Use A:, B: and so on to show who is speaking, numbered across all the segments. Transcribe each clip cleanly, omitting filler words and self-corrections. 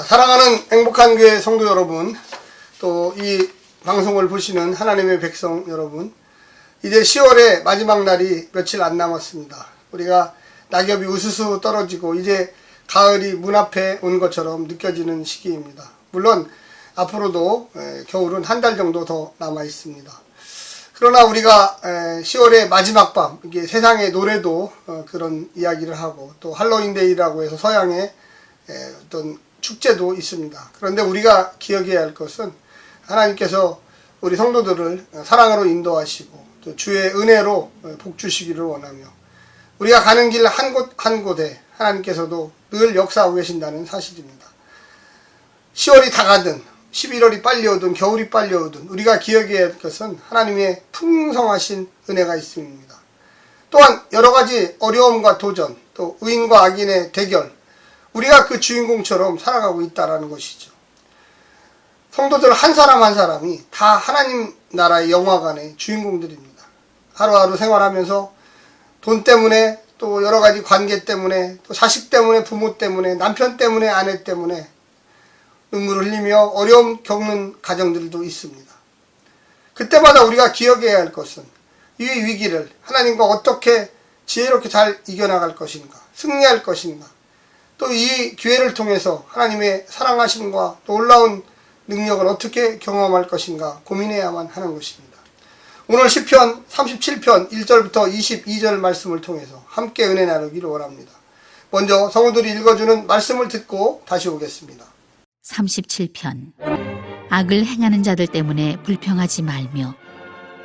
A: 사랑하는 행복한 교회 성도 여러분, 또 이 방송을 보시는 하나님의 백성 여러분, 이제 10월의 마지막 날이 며칠 안 남았습니다. 우리가 낙엽이 우수수 떨어지고 이제 가을이 문 앞에 온 것처럼 느껴지는 시기입니다. 물론 앞으로도 겨울은 한 달 정도 더 남아 있습니다. 그러나 우리가 10월의 마지막 밤, 이게 세상의 노래도 그런 이야기를 하고, 또 할로윈데이라고 해서 서양의 어떤 축제도 있습니다. 그런데 우리가 기억해야 할 것은 하나님께서 우리 성도들을 사랑으로 인도하시고 또 주의 은혜로 복 주시기를 원하며, 우리가 가는 길 한 곳 한 곳에 하나님께서도 늘 역사하고 계신다는 사실입니다. 10월이 다가든 11월이 빨리 오든 겨울이 빨리 오든 우리가 기억해야 할 것은 하나님의 풍성하신 은혜가 있음입니다. 또한 여러가지 어려움과 도전, 또 의인과 악인의 대결, 우리가 그 주인공처럼 살아가고 있다는 것이죠. 성도들 한 사람 한 사람이 다 하나님 나라의 영화관의 주인공들입니다. 하루하루 생활하면서 돈 때문에, 또 여러가지 관계 때문에, 또 자식 때문에, 부모 때문에, 남편 때문에, 아내 때문에 눈물을 흘리며 어려움 겪는 가정들도 있습니다. 그때마다 우리가 기억해야 할 것은 이 위기를 하나님과 어떻게 지혜롭게 잘 이겨나갈 것인가, 승리할 것인가, 또 이 기회를 통해서 하나님의 사랑하심과 놀라운 능력을 어떻게 경험할 것인가 고민해야만 하는 것입니다. 오늘 시편 37편 1절부터 22절 말씀을 통해서 함께 은혜 나누기를 원합니다. 먼저 성우들이 읽어주는 말씀을 듣고 다시 오겠습니다.
B: 37편. 악을 행하는 자들 때문에 불평하지 말며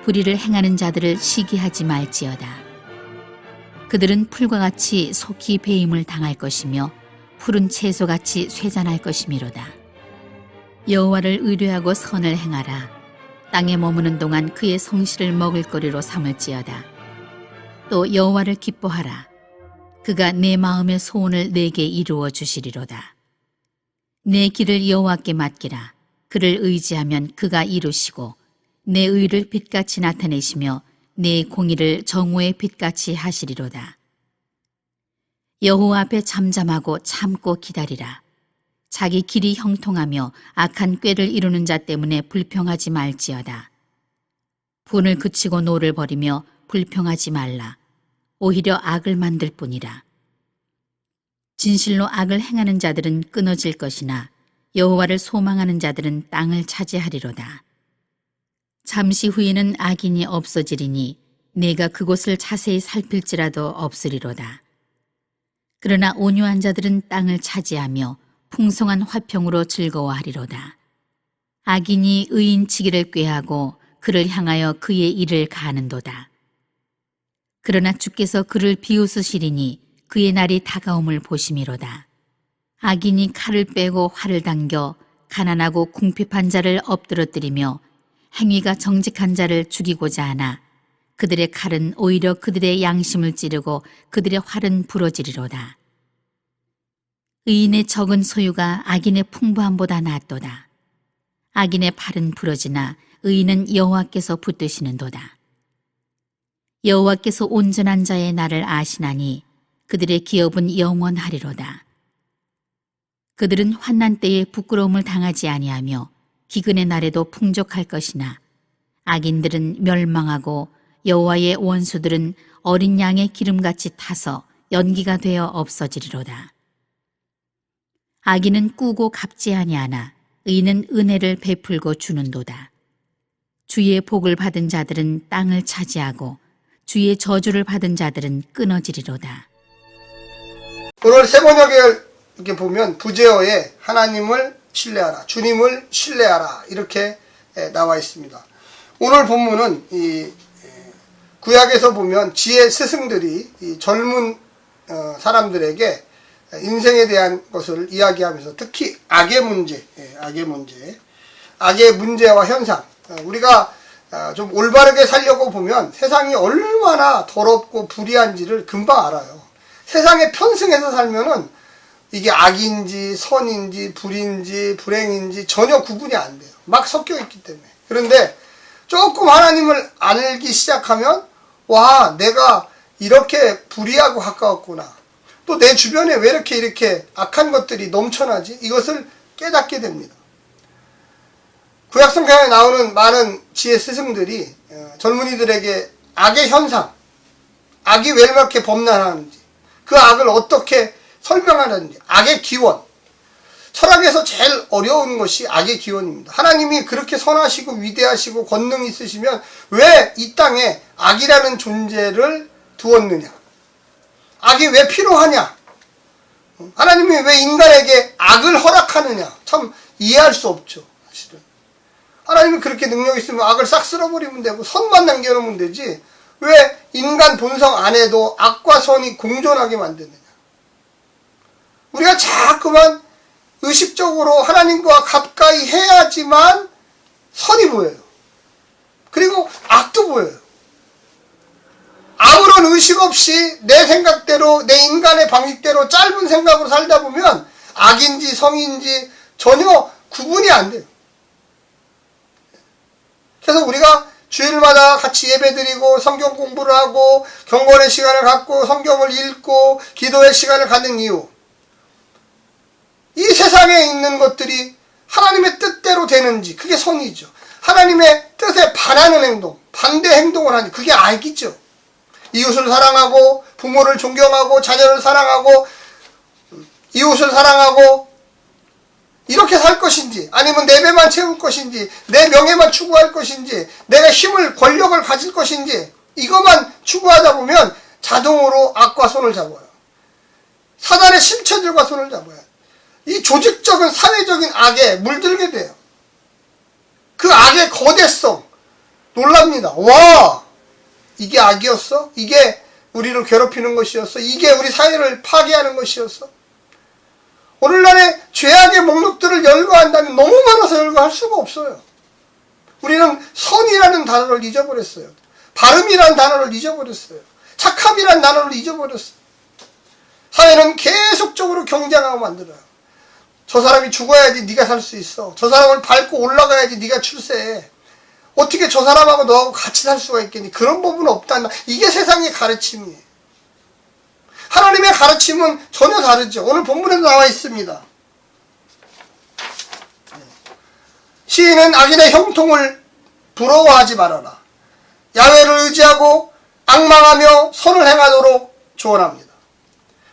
B: 불의를 행하는 자들을 시기하지 말지어다. 그들은 풀과 같이 속히 배임을 당할 것이며 푸른 채소같이 쇠잔할 것이미로다. 여호와를 의뢰하고 선을 행하라. 땅에 머무는 동안 그의 성실을 먹을거리로 삼을지어다. 또 여호와를 기뻐하라. 그가 내 마음의 소원을 내게 이루어 주시리로다. 내 길을 여호와께 맡기라. 그를 의지하면 그가 이루시고 내 의를 빛같이 나타내시며 내 공의를 정오의 빛같이 하시리로다. 여호와 앞에 잠잠하고 참고 기다리라. 자기 길이 형통하며 악한 꾀를 이루는 자 때문에 불평하지 말지어다. 분을 그치고 노를 버리며 불평하지 말라. 오히려 악을 만들 뿐이라. 진실로 악을 행하는 자들은 끊어질 것이나 여호와를 소망하는 자들은 땅을 차지하리로다. 잠시 후에는 악인이 없어지리니 내가 그곳을 자세히 살필지라도 없으리로다. 그러나 온유한 자들은 땅을 차지하며 풍성한 화평으로 즐거워하리로다. 악인이 의인치기를 꾀하고 그를 향하여 그의 일을 가하는도다. 그러나 주께서 그를 비웃으시리니 그의 날이 다가옴을 보심이로다. 악인이 칼을 빼고 활을 당겨 가난하고 궁핍한 자를 엎드러뜨리며 행위가 정직한 자를 죽이고자 하나 그들의 칼은 오히려 그들의 양심을 찌르고 그들의 활은 부러지리로다. 의인의 적은 소유가 악인의 풍부함보다 낫도다. 악인의 팔은 부러지나 의인은 여호와께서 붙드시는도다. 여호와께서 온전한 자의 날을 아시나니 그들의 기업은 영원하리로다. 그들은 환난 때에 부끄러움을 당하지 아니하며 기근의 날에도 풍족할 것이나 악인들은 멸망하고 여호와의 원수들은 어린 양의 기름같이 타서 연기가 되어 없어지리로다. 악인은 꾸고 갚지 아니하나 의인은 은혜를 베풀고 주는도다. 주의 복을 받은 자들은 땅을 차지하고 주의 저주를 받은 자들은 끊어지리로다.
A: 오늘 세 번역에 이렇게 보면 부제어에 하나님을 신뢰하라, 주님을 신뢰하라 이렇게 나와 있습니다. 오늘 본문은 이 구약에서 보면 지혜 스승들이 이 젊은 사람들에게 인생에 대한 것을 이야기하면서 특히 악의 문제, 악의 문제와 현상, 우리가 좀 올바르게 살려고 보면 세상이 얼마나 더럽고 불의한지를 금방 알아요. 세상에 편승해서 살면은 이게 악인지 선인지 불인지 불행인지 전혀 구분이 안 돼요. 막 섞여 있기 때문에. 그런데 조금 하나님을 알기 시작하면 와, 내가 이렇게 불의하고 가까웠구나. 또 내 주변에 왜 이렇게 악한 것들이 넘쳐나지? 이것을 깨닫게 됩니다. 구약성경에 나오는 많은 지혜 스승들이 젊은이들에게 악의 현상, 악이 왜 이렇게 범람하는지, 그 악을 어떻게 설명하는지, 악의 기원, 철학에서 제일 어려운 것이 악의 기원입니다. 하나님이 그렇게 선하시고 위대하시고 권능 있으시면 왜 이 땅에 악이라는 존재를 두었느냐? 악이 왜 필요하냐? 하나님이 왜 인간에게 악을 허락하느냐? 참 이해할 수 없죠, 사실은. 하나님이 그렇게 능력이 있으면 악을 싹 쓸어버리면 되고 선만 남겨놓으면 되지, 왜 인간 본성 안에도 악과 선이 공존하게 만드느냐? 우리가 자꾸만 의식적으로 하나님과 가까이 해야지만 선이 보여요. 그리고 악도 보여요. 아무런 의식 없이 내 생각대로, 내 인간의 방식대로 짧은 생각으로 살다 보면 악인지 성인지 전혀 구분이 안 돼요. 그래서 우리가 주일마다 같이 예배드리고 성경 공부를 하고 경건의 시간을 갖고 성경을 읽고 기도의 시간을 갖는 이유, 이 세상에 있는 것들이 하나님의 뜻대로 되는지 그게 선이죠. 하나님의 뜻에 반하는 행동, 반대 행동을 하니 그게 악이죠. 이웃을 사랑하고 부모를 존경하고 자녀를 사랑하고 이웃을 사랑하고 이렇게 살 것인지, 아니면 내 배만 채울 것인지, 내 명예만 추구할 것인지, 내가 힘을 권력을 가질 것인지, 이것만 추구하다 보면 자동으로 악과 손을 잡아요. 사단의 실체들과 손을 잡아요. 이 조직적인 사회적인 악에 물들게 돼요. 그 악의 거대성 놀랍니다. 와, 이게 악이었어? 이게 우리를 괴롭히는 것이었어? 이게 우리 사회를 파괴하는 것이었어? 오늘날의 죄악의 목록들을 열거한다면 너무 많아서 열거할 수가 없어요. 우리는 선이라는 단어를 잊어버렸어요. 바름이라는 단어를 잊어버렸어요. 착함이라는 단어를 잊어버렸어요. 사회는 계속적으로 경쟁하고 만들어요. 저 사람이 죽어야지 네가 살 수 있어. 저 사람을 밟고 올라가야지 네가 출세해. 어떻게 저 사람하고 너하고 같이 살 수가 있겠니? 그런 법은 없다. 이게 세상의 가르침이에요. 하나님의 가르침은 전혀 다르죠. 오늘 본문에도 나와 있습니다. 시인은 악인의 형통을 부러워하지 말아라. 야훼를 의지하고 악망하며 선을 행하도록 조언합니다.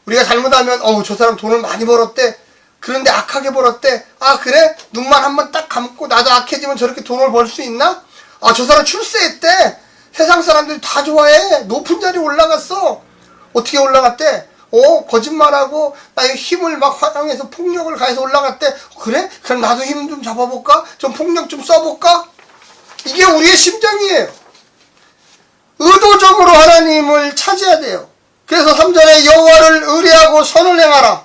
A: 우리가 잘못하면 저 사람 돈을 많이 벌었대. 그런데 악하게 벌었대. 아 그래? 눈만 한번 딱 감고 나도 악해지면 저렇게 돈을 벌 수 있나? 아 저 사람 출세했대. 세상 사람들이 다 좋아해. 높은 자리에 올라갔어. 어떻게 올라갔대? 거짓말하고 나의 힘을 막 활용해서 폭력을 가해서 올라갔대. 그래? 그럼 나도 힘 좀 잡아볼까? 좀 폭력 좀 써볼까? 이게 우리의 심정이에요. 의도적으로 하나님을 찾아야 돼요. 그래서 3절에 여호와를 의뢰하고 선을 행하라.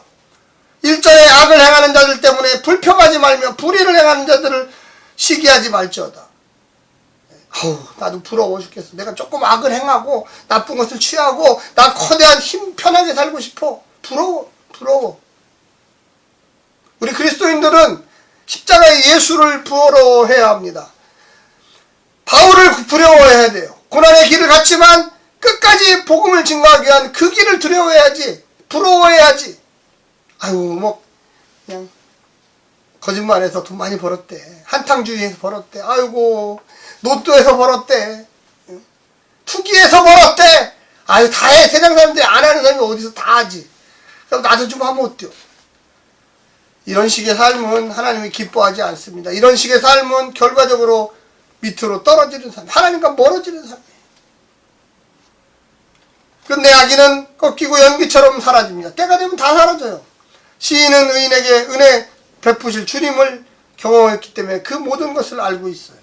A: 1절에 악을 행하는 자들 때문에 불평하지 말며 불의를 행하는 자들을 시기하지 말지어다. 나도 부러워 죽겠어. 내가 조금 악을 행하고 나쁜 것을 취하고 나 거대한 힘 편하게 살고 싶어. 부러워. 우리 그리스도인들은 십자가의 예수를 부러워해야 합니다. 바울을 두려워해야 돼요. 고난의 길을 갔지만 끝까지 복음을 증거하기 위한 그 길을 두려워해야지, 부러워해야지. 그냥 거짓말해서 돈 많이 벌었대. 한탕주의에서 벌었대. 로또에서 벌었대. 투기에서 벌었대. 다 해. 세상 사람들이 안 하는 사람이 어디서 다 하지. 그럼 나도 좀 하면 어때요? 이런 식의 삶은 하나님이 기뻐하지 않습니다. 이런 식의 삶은 결과적으로 밑으로 떨어지는 삶, 하나님과 멀어지는 삶이에요. 근데 악인은 꺾이고 연기처럼 사라집니다. 때가 되면 다 사라져요. 시인은 의인에게 은혜 베푸실 주님을 경험했기 때문에 그 모든 것을 알고 있어요.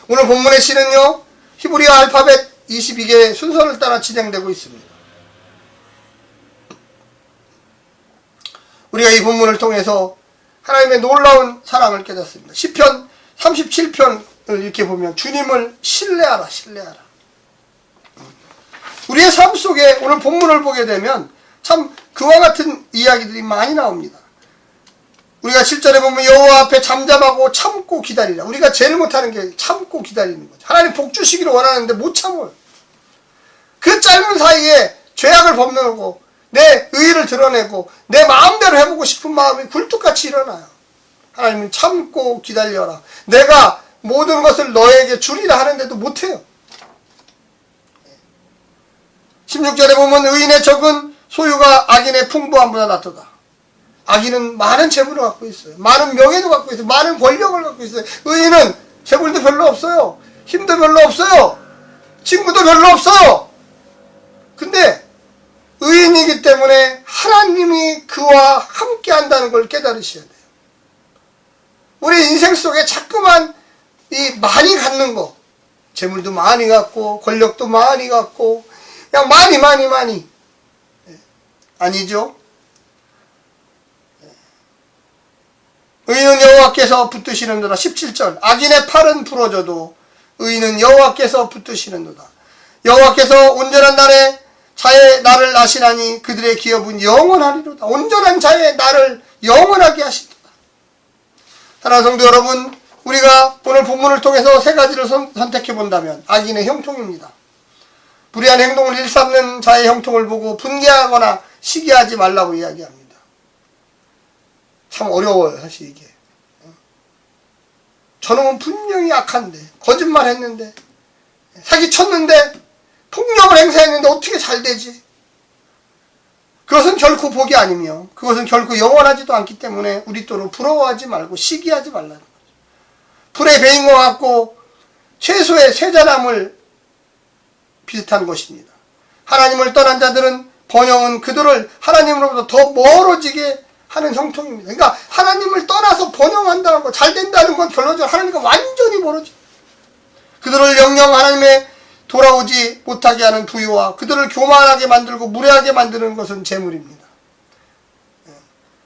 A: 오늘 본문의 시는요, 히브리어 알파벳 22개의 순서를 따라 진행되고 있습니다. 우리가 이 본문을 통해서 하나님의 놀라운 사랑을 깨닫습니다. 시편 37편을 이렇게 보면 주님을 신뢰하라. 우리의 삶 속에 오늘 본문을 보게 되면 참 그와 같은 이야기들이 많이 나옵니다. 우리가 7절에 보면 여호와 앞에 잠잠하고 참고 기다리라. 우리가 제일 못하는 게 참고 기다리는 거죠. 하나님 복 주시기를 원하는데 못 참아요. 그 짧은 사이에 죄악을 범하고 내 의의를 드러내고 내 마음대로 해보고 싶은 마음이 굴뚝같이 일어나요. 하나님은 참고 기다려라. 내가 모든 것을 너에게 주리라 하는데도 못해요. 16절에 보면 의인의 적은 소유가 악인의 풍부함보다 낫도다. 악인은 많은 재물을 갖고 있어요. 많은 명예도 갖고 있어요. 많은 권력을 갖고 있어요. 의인은 재물도 별로 없어요. 힘도 별로 없어요. 친구도 별로 없어요. 근데 의인이기 때문에 하나님이 그와 함께 한다는 걸 깨달으셔야 돼요. 우리 인생 속에 자꾸만 이 많이 갖는 거, 재물도 많이 갖고 권력도 많이 갖고 그냥 많이 아니죠. 의인은 여호와께서 붙드시는도다. 17절 악인의 팔은 부러져도 의인은 여호와께서 붙드시는도다. 여호와께서 온전한 날에 자의 날을 아시나니 그들의 기업은 영원하리로다. 온전한 자의 날을 영원하게 하시도다. 사랑하는 성도 여러분, 우리가 오늘 본문을 통해서 세 가지를 선택해 본다면 악인의 형통입니다. 불의한 행동을 일삼는 자의 형통을 보고 분개하거나 시기하지 말라고 이야기합니다. 참 어려워요, 사실 이게. 저놈은 분명히 악한데, 거짓말 했는데, 사기쳤는데, 폭력을 행사했는데 어떻게 잘 되지? 그것은 결코 복이 아니며 그것은 결코 영원하지도 않기 때문에 우리 또는 부러워하지 말고 시기하지 말라는 거죠. 불의 배인 것 같고 최소의 쇠자남을 비슷한 것입니다. 하나님을 떠난 자들은 번영은 그들을 하나님으로부터 더 멀어지게 하는 형통입니다. 그러니까 하나님을 떠나서 번영한다는 거, 잘 된다는 건 결론적으로 하나님과 완전히 멀어져. 그들을 영영 하나님의 돌아오지 못하게 하는 부유와 그들을 교만하게 만들고 무례하게 만드는 것은 재물입니다.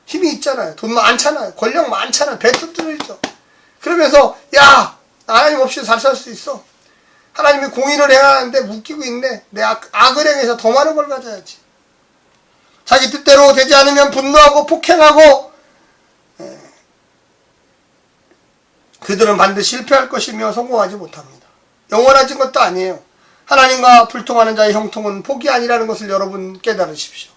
A: 힘이 있잖아요. 돈 많잖아요. 권력 많잖아요. 배투들이죠. 그러면서 야, 하나님 없이 잘 살 수 있어. 하나님이 공의를 행하는데 웃기고 있네. 내 악을 행해서 더 많은 걸 가져야지. 자기 뜻대로 되지 않으면 분노하고 폭행하고 그들은 반드시 실패할 것이며 성공하지 못합니다. 영원하진 것도 아니에요. 하나님과 불통하는 자의 형통은 복이 아니라는 것을 여러분 깨달으십시오.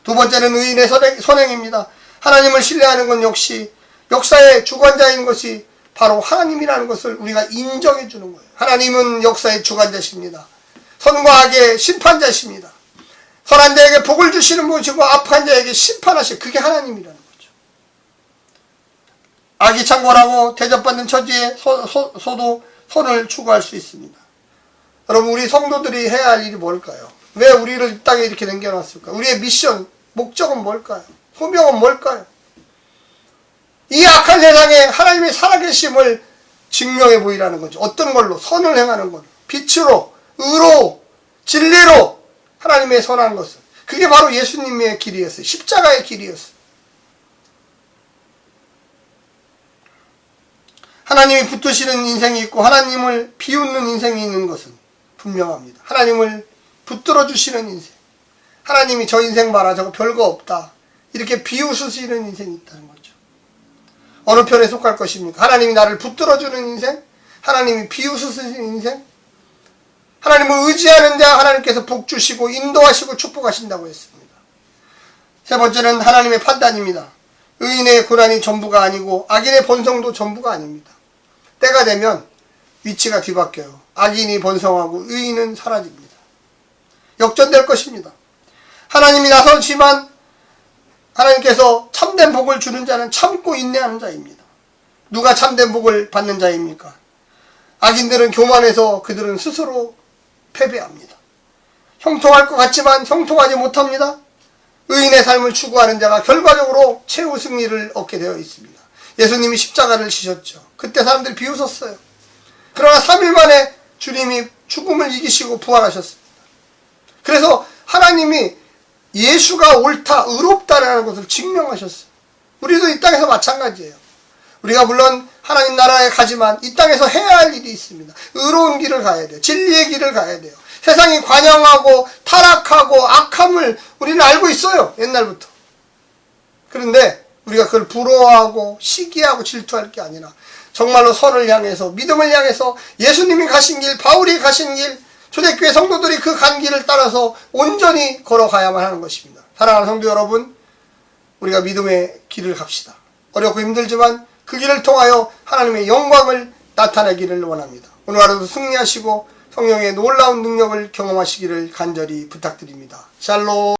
A: 두 번째는 의인의 선행입니다. 하나님을 신뢰하는 건 역시 역사의 주관자인 것이 바로 하나님이라는 것을 우리가 인정해 주는 거예요. 하나님은 역사의 주관자십니다. 선과 악의 심판자십니다. 선한 자에게 복을 주시는 분이시고 악한 자에게 심판하시고 그게 하나님이라는 거죠. 악이 창궐하고 대접받는 처지에 소도 선을 추구할 수 있습니다. 여러분, 우리 성도들이 해야 할 일이 뭘까요? 왜 우리를 이 땅에 이렇게 남겨놨을까? 우리의 미션, 목적은 뭘까요? 소명은 뭘까요? 이 악한 세상에 하나님의 살아계심을 증명해 보이라는 거죠. 어떤 걸로? 선을 행하는 걸로. 빛으로, 의로, 진리로 하나님의 선한 것을. 그게 바로 예수님의 길이었어요. 십자가의 길이었어요. 하나님이 붙드시는 인생이 있고 하나님을 비웃는 인생이 있는 것은 분명합니다. 하나님을 붙들어 주시는 인생. 하나님이 저 인생 봐라, 저거 별거 없다, 이렇게 비웃으시는 인생이 있다는 거죠. 어느 편에 속할 것입니까? 하나님이 나를 붙들어 주는 인생? 하나님이 비웃으시는 인생? 하나님을 의지하는 자 하나님께서 복 주시고 인도하시고 축복하신다고 했습니다. 세 번째는 하나님의 판단입니다. 의인의 고난이 전부가 아니고 악인의 번성도 전부가 아닙니다. 때가 되면 위치가 뒤바뀌어요. 악인이 번성하고 의인은 사라집니다. 역전될 것입니다. 하나님이 나서시만 하나님께서 참된 복을 주는 자는 참고 인내하는 자입니다. 누가 참된 복을 받는 자입니까? 악인들은 교만해서 그들은 스스로 패배합니다. 형통할 것 같지만 형통하지 못합니다. 의인의 삶을 추구하는 자가 결과적으로 최후 승리를 얻게 되어 있습니다. 예수님이 십자가를 지셨죠. 그때 사람들이 비웃었어요. 그러나 3일 만에 주님이 죽음을 이기시고 부활하셨습니다. 그래서 하나님이 예수가 옳다, 의롭다라는 것을 증명하셨어요. 우리도 이 땅에서 마찬가지예요. 우리가 물론 하나님 나라에 가지만 이 땅에서 해야 할 일이 있습니다. 의로운 길을 가야 돼요. 진리의 길을 가야 돼요. 세상이 관영하고 타락하고 악함을 우리는 알고 있어요. 옛날부터. 그런데 우리가 그걸 부러워하고 시기하고 질투할 게 아니라 정말로 선을 향해서, 믿음을 향해서 예수님이 가신 길, 바울이 가신 길, 초대교회 성도들이 그 간 길을 따라서 온전히 걸어가야만 하는 것입니다. 사랑하는 성도 여러분, 우리가 믿음의 길을 갑시다. 어렵고 힘들지만 그 길을 통하여 하나님의 영광을 나타내기를 원합니다. 오늘 하루도 승리하시고 성령의 놀라운 능력을 경험하시기를 간절히 부탁드립니다. 샬롬.